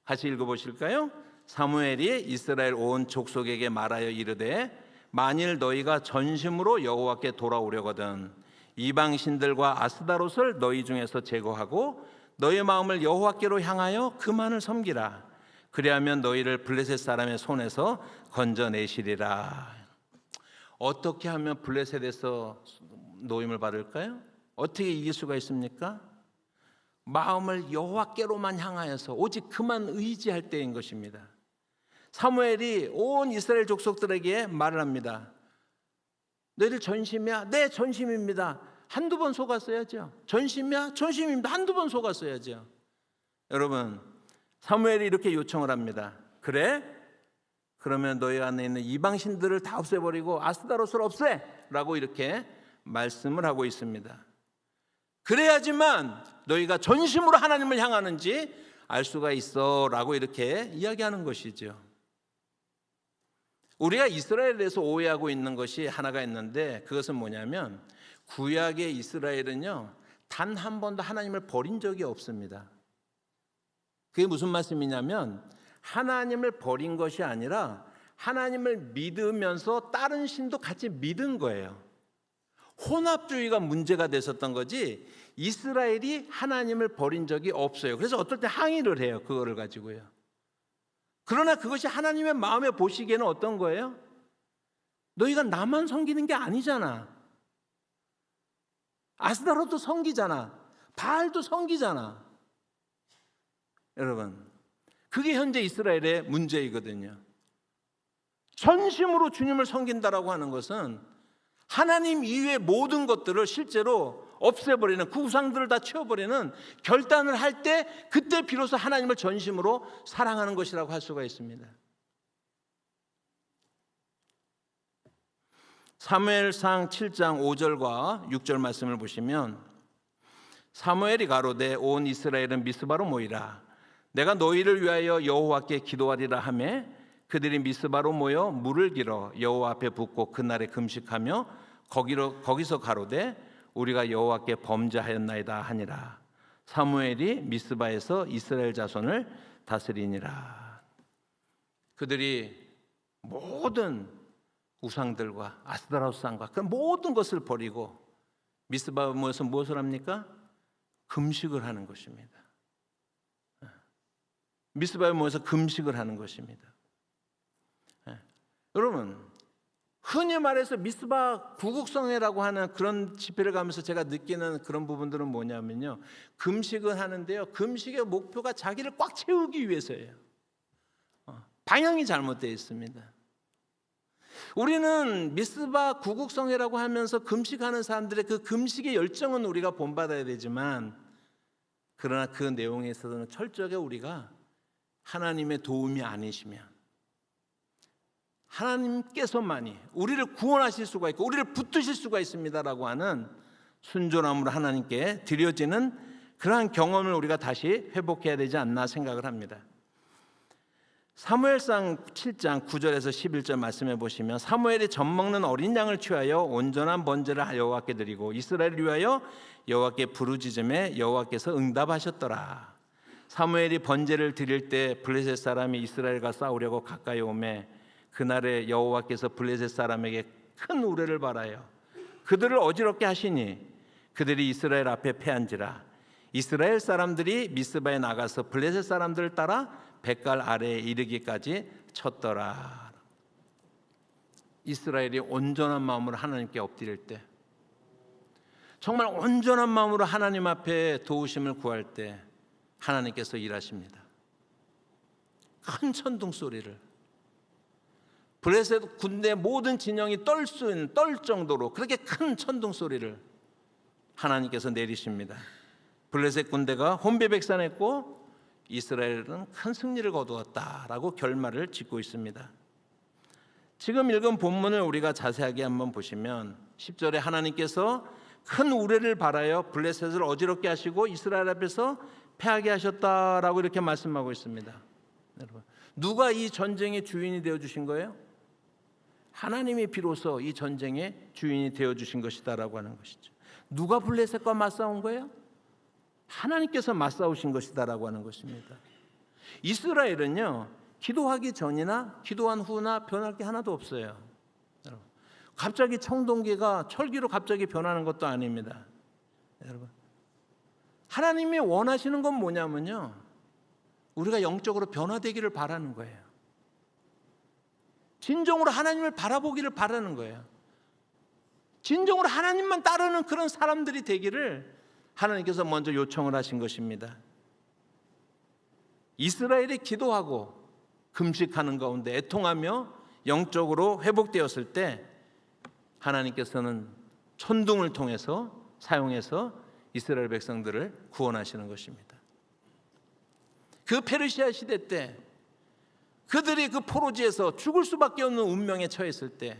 같이 읽어보실까요? 사무엘이 이스라엘 온 족속에게 말하여 이르되, 만일 너희가 전심으로 여호와께 돌아오려거든 이방 신들과 아스다롯을 너희 중에서 제거하고 너희 마음을 여호와께로 향하여 그만을 섬기라. 그리하면 너희를 블레셋 사람의 손에서 건져내시리라. 어떻게 하면 블레셋에서 노임을 받을까요? 어떻게 이길 수가 있습니까? 마음을 여호와께로만 향하여서 오직 그만 의지할 때인 것입니다. 사무엘이 온 이스라엘 족속들에게 말을 합니다. 너희들 전심이야? 네, 전심입니다. 한두 번 속았어야죠. 전심이야? 전심입니다. 한두 번 속았어야죠. 여러분, 사무엘이 이렇게 요청을 합니다. 그래? 그러면 너희 안에 있는 이방신들을 다 없애버리고 아스다롯을 없애! 라고 이렇게 말씀을 하고 있습니다. 그래야지만 너희가 전심으로 하나님을 향하는지 알 수가 있어 라고 이렇게 이야기하는 것이죠. 우리가 이스라엘에 대해서 오해하고 있는 것이 하나가 있는데, 그것은 뭐냐면 구약의 이스라엘은요, 단 한 번도 하나님을 버린 적이 없습니다. 그게 무슨 말씀이냐면 하나님을 버린 것이 아니라 하나님을 믿으면서 다른 신도 같이 믿은 거예요. 혼합주의가 문제가 됐었던 거지 이스라엘이 하나님을 버린 적이 없어요. 그래서 어떨 때 항의를 해요. 그거를 가지고요. 그러나 그것이 하나님의 마음에 보시기에는 어떤 거예요? 너희가 나만 섬기는 게 아니잖아. 아스다롯도 섬기잖아. 바알도 섬기잖아. 여러분, 그게 현재 이스라엘의 문제이거든요. 전심으로 주님을 섬긴다라고 하는 것은 하나님 이외의 모든 것들을 실제로 없애버리는, 그 우상들을 다 치워버리는 결단을 할 때, 그때 비로소 하나님을 전심으로 사랑하는 것이라고 할 수가 있습니다. 사무엘상 7장 5절과 6절 말씀을 보시면, 사무엘이 가로되 온 이스라엘은 미스바로 모이라. 내가 너희를 위하여 여호와께 기도하리라 하매 그들이 미스바로 모여 물을 길어 여호와 앞에 붓고 그날에 금식하며 거기서 가로되 우리가 여호와께 범죄하였나이다 하니라. 사무엘이 미스바에서 이스라엘 자손을 다스리니라. 그들이 모든 우상들과 아스다롯상과 그 모든 것을 버리고 미스바에 모여서 무엇을 합니까? 금식을 하는 것입니다. 미스바에 모여서 금식을 하는 것입니다. 여러분, 흔히 말해서 미스바 구국성회라고 하는 그런 집회를 가면서 제가 느끼는 그런 부분들은 뭐냐면요, 금식을 하는데요, 금식의 목표가 자기를 꽉 채우기 위해서예요. 방향이 잘못되어 있습니다. 우리는 미스바 구국성회라고 하면서 금식하는 사람들의 그 금식의 열정은 우리가 본받아야 되지만, 그러나 그 내용에 있어서는 철저하게 우리가 하나님의 도움이 아니시면 하나님께서만이 우리를 구원하실 수가 있고 우리를 붙드실 수가 있습니다라고 하는 순전함으로 하나님께 드려지는 그러한 경험을 우리가 다시 회복해야 되지 않나 생각을 합니다. 사무엘상 7장 9절에서 11절 말씀해 보시면, 사무엘이 젖먹는 어린 양을 취하여 온전한 번제를 여호와께 드리고 이스라엘을 위하여 여호와께 부르짖음에 여호와께서 응답하셨더라. 사무엘이 번제를 드릴 때 블레셋 사람이 이스라엘과 싸우려고 가까이 오매 그날에 여호와께서 블레셋 사람에게 큰 우레를 발하여 그들을 어지럽게 하시니 그들이 이스라엘 앞에 패한지라. 이스라엘 사람들이 미스바에 나가서 블레셋 사람들을 따라 뱃갈 아래에 이르기까지 쳤더라. 이스라엘이 온전한 마음으로 하나님께 엎드릴 때, 정말 온전한 마음으로 하나님 앞에 도우심을 구할 때 하나님께서 일하십니다. 큰 천둥 소리를, 블레셋 군대 모든 진영이 떨 정도로 그렇게 큰 천둥 소리를 하나님께서 내리십니다. 블레셋 군대가 혼비백산했고 이스라엘은 큰 승리를 거두었다라고 결말을 짓고 있습니다. 지금 읽은 본문을 우리가 자세하게 한번 보시면 10절에 하나님께서 큰 우레를 발하여 블레셋을 어지럽게 하시고 이스라엘 앞에서 패하게 하셨다라고 이렇게 말씀하고 있습니다. 여러분, 누가 이 전쟁의 주인이 되어 주신 거예요? 하나님이 비로소 이 전쟁의 주인이 되어 주신 것이다라고 하는 것이죠. 누가 블레셋과 맞싸운 거예요? 하나님께서 맞싸우신 것이다라고 하는 것입니다. 이스라엘은요, 기도하기 전이나 기도한 후나 변할 게 하나도 없어요. 여러분, 갑자기 청동기가 철기로 갑자기 변하는 것도 아닙니다. 여러분, 하나님이 원하시는 건 뭐냐면요, 우리가 영적으로 변화되기를 바라는 거예요. 진정으로 하나님을 바라보기를 바라는 거예요. 진정으로 하나님만 따르는 그런 사람들이 되기를 하나님께서 먼저 요청을 하신 것입니다. 이스라엘이 기도하고 금식하는 가운데 애통하며 영적으로 회복되었을 때 하나님께서는 천둥을 통해서 사용해서 이스라엘 백성들을 구원하시는 것입니다. 그 페르시아 시대 때 그들이 그 포로지에서 죽을 수밖에 없는 운명에 처했을 때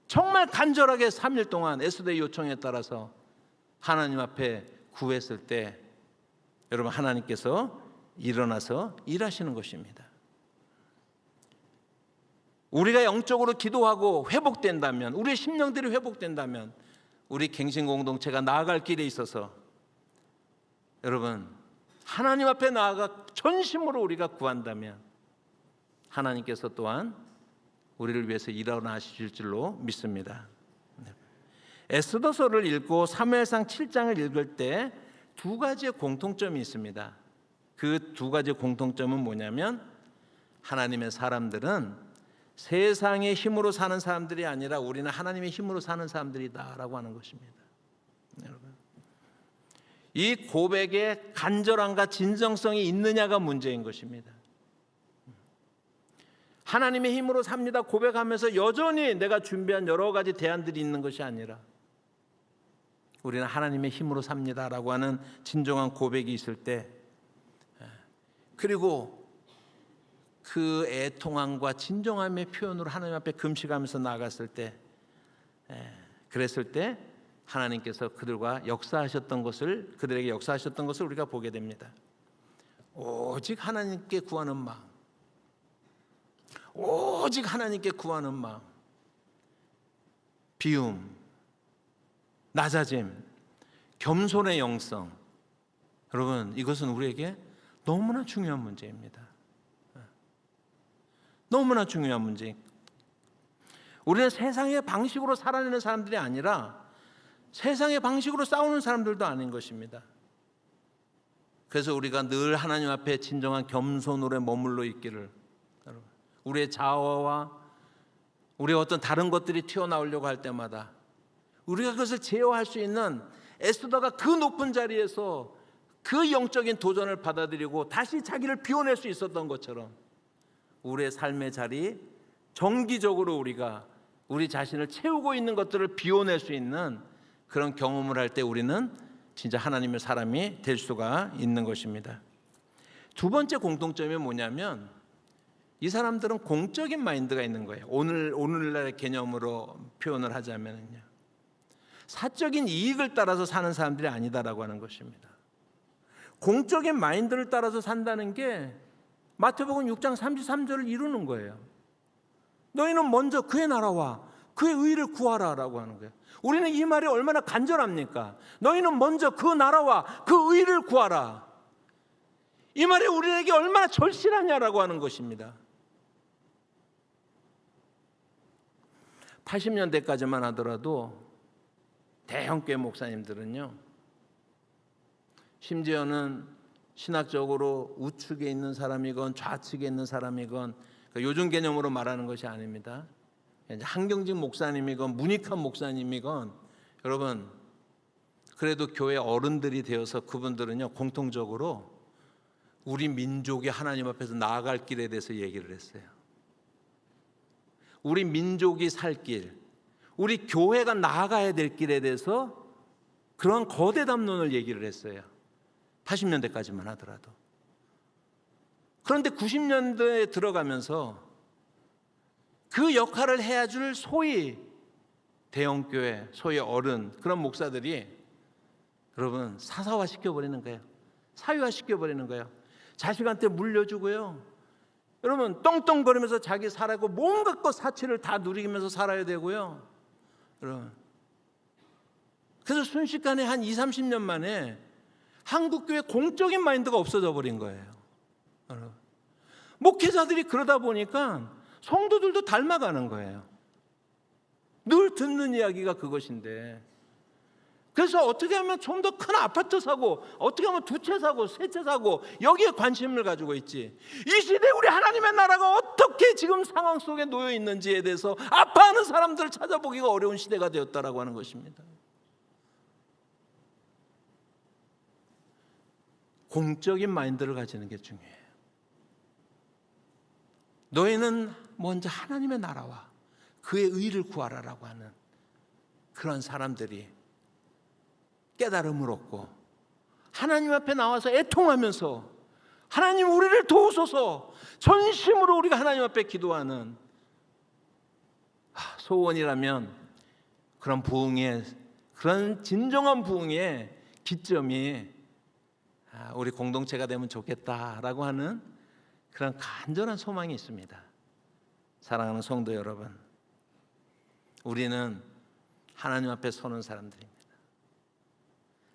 정말 간절하게 3일 동안 에스더의 요청에 따라서 하나님 앞에 구했을 때 여러분, 하나님께서 일어나서 일하시는 것입니다. 우리가 영적으로 기도하고 회복된다면, 우리의 심령들이 회복된다면 우리 갱신 공동체가 나아갈 길에 있어서 여러분, 하나님 앞에 나아가 전심으로 우리가 구한다면 하나님께서 또한 우리를 위해서 일어나실 줄로 믿습니다. 에스더서를 읽고 사무엘상 7장을 읽을 때 두 가지의 공통점이 있습니다. 그 두 가지의 공통점은 뭐냐면 하나님의 사람들은 세상의 힘으로 사는 사람들이 아니라 우리는 하나님의 힘으로 사는 사람들이다라고 하는 것입니다. 여러분, 이 고백에 간절함과 진정성이 있느냐가 문제인 것입니다. 하나님의 힘으로 삽니다 고백하면서 여전히 내가 준비한 여러 가지 대안들이 있는 것이 아니라 우리는 하나님의 힘으로 삽니다라고 하는 진정한 고백이 있을 때, 그리고 그 애통함과 진정함의 표현으로 하나님 앞에 금식하면서 나아갔을 때, 그랬을 때 하나님께서 그들과 역사하셨던 것을, 그들에게 역사하셨던 것을 우리가 보게 됩니다. 오직 하나님께 구하는 마음, 오직 하나님께 구하는 마음, 비움, 낮아짐, 겸손의 영성. 여러분, 이것은 우리에게 너무나 중요한 문제입니다. 너무나 중요한 문제. 우리는 세상의 방식으로 살아내는 사람들이 아니라 세상의 방식으로 싸우는 사람들도 아닌 것입니다. 그래서 우리가 늘 하나님 앞에 진정한 겸손으로 머물러 있기를, 우리의 자아와 우리의 어떤 다른 것들이 튀어나오려고 할 때마다 우리가 그것을 제어할 수 있는, 에스더가 그 높은 자리에서 그 영적인 도전을 받아들이고 다시 자기를 비워낼 수 있었던 것처럼 우리의 삶의 자리, 정기적으로 우리가 우리 자신을 채우고 있는 것들을 비워낼 수 있는 그런 경험을 할 때 우리는 진짜 하나님의 사람이 될 수가 있는 것입니다. 두 번째 공통점이 뭐냐면 이 사람들은 공적인 마인드가 있는 거예요. 오늘날의 개념으로 표현을 하자면요, 사적인 이익을 따라서 사는 사람들이 아니다라고 하는 것입니다. 공적인 마인드를 따라서 산다는 게 마태복음 6장 33절을 이루는 거예요. 너희는 먼저 그의 나라와 그의 의를 구하라 라고 하는 거예요. 우리는 이 말이 얼마나 간절합니까? 너희는 먼저 그 나라와 그 의를 구하라. 이 말이 우리에게 얼마나 절실하냐라고 하는 것입니다. 80년대까지만 하더라도 대형교회 목사님들은요, 심지어는 신학적으로 우측에 있는 사람이건 좌측에 있는 사람이건, 요즘 개념으로 말하는 것이 아닙니다. 한경직 목사님이건 문익환 목사님이건, 여러분, 그래도 교회 어른들이 되어서 그분들은요, 공통적으로 우리 민족이 하나님 앞에서 나아갈 길에 대해서 얘기를 했어요. 우리 민족이 살 길, 우리 교회가 나아가야 될 길에 대해서 그런 거대 담론을 얘기를 했어요. 80년대까지만 하더라도. 그런데 90년대에 들어가면서 그 역할을 해야 줄 소위 대형교회, 소위 어른, 그런 목사들이 여러분 사사화 시켜버리는 거예요. 사유화 시켜버리는 거예요. 자식한테 물려주고요, 여러분 떵떵거리면서 자기 살아고 온갖 것 사치를 다 누리면서 살아야 되고요, 여러분. 그래서 순식간에 한 20, 30년 만에 한국교회 공적인 마인드가 없어져 버린 거예요. 여러분, 목회자들이 그러다 보니까 성도들도 닮아가는 거예요. 늘 듣는 이야기가 그것인데, 그래서 어떻게 하면 좀 더 큰 아파트 사고, 어떻게 하면 2채 사고 3채 사고, 여기에 관심을 가지고 있지, 이 시대에 우리 하나님의 나라가 어떻게 지금 상황 속에 놓여 있는지에 대해서 아파하는 사람들을 찾아보기가 어려운 시대가 되었다라고 하는 것입니다. 공적인 마인드를 가지는 게 중요해요. 너희는 먼저 하나님의 나라와 그의 의를 구하라라고 하는 그런 사람들이 깨달음을 얻고 하나님 앞에 나와서 애통하면서 하나님 우리를 도우소서 전심으로 우리가 하나님 앞에 기도하는 소원이라면 그런 부흥의, 그런 진정한 부흥의 기점이 우리 공동체가 되면 좋겠다라고 하는 그런 간절한 소망이 있습니다. 사랑하는 성도 여러분, 우리는 하나님 앞에 서는 사람들입니다.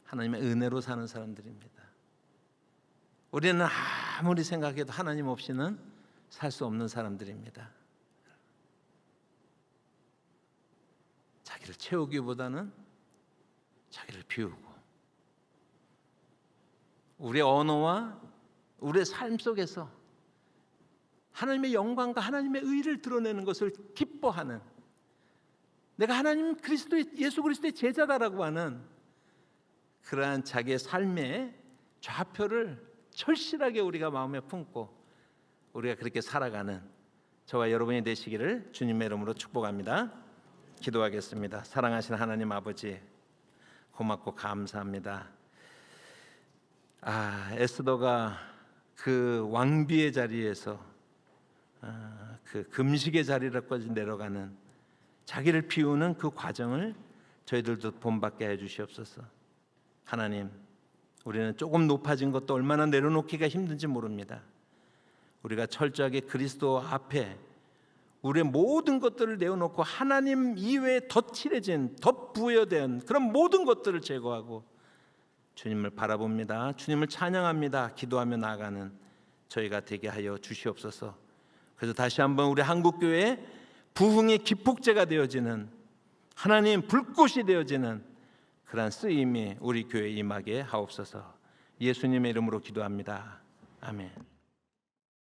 하나님의 은혜로 사는 사람들입니다. 우리는 아무리 생각해도 하나님 없이는 살 수 없는 사람들입니다. 자기를 채우기보다는 자기를 비우고, 우리의 언어와 우리의 삶 속에서 하나님의 영광과 하나님의 의를 드러내는 것을 기뻐하는, 내가 하나님 그리스도의, 예수 그리스도의 제자다라고 하는 그러한 자기의 삶의 좌표를 절실하게 우리가 마음에 품고 우리가 그렇게 살아가는 저와 여러분이 되시기를 주님의 이름으로 축복합니다. 기도하겠습니다. 사랑하시는 하나님 아버지, 고맙고 감사합니다. 에스더가 그 왕비의 자리에서 그 금식의 자리로까지 내려가는, 자기를 비우는 그 과정을 저희들도 본받게 해주시옵소서. 하나님, 우리는 조금 높아진 것도 얼마나 내려놓기가 힘든지 모릅니다. 우리가 철저하게 그리스도 앞에 우리의 모든 것들을 내어놓고 하나님 이외에 덧칠해진, 덧부여된 그런 모든 것들을 제거하고 주님을 바라봅니다. 주님을 찬양합니다. 기도하며 나아가는 저희가 되게 하여 주시옵소서. 그래서 다시 한번 우리 한국교회의 부흥의 기폭제가 되어지는, 하나님 불꽃이 되어지는 그러한 쓰임이 우리 교회에 임하게 하옵소서. 예수님의 이름으로 기도합니다. 아멘.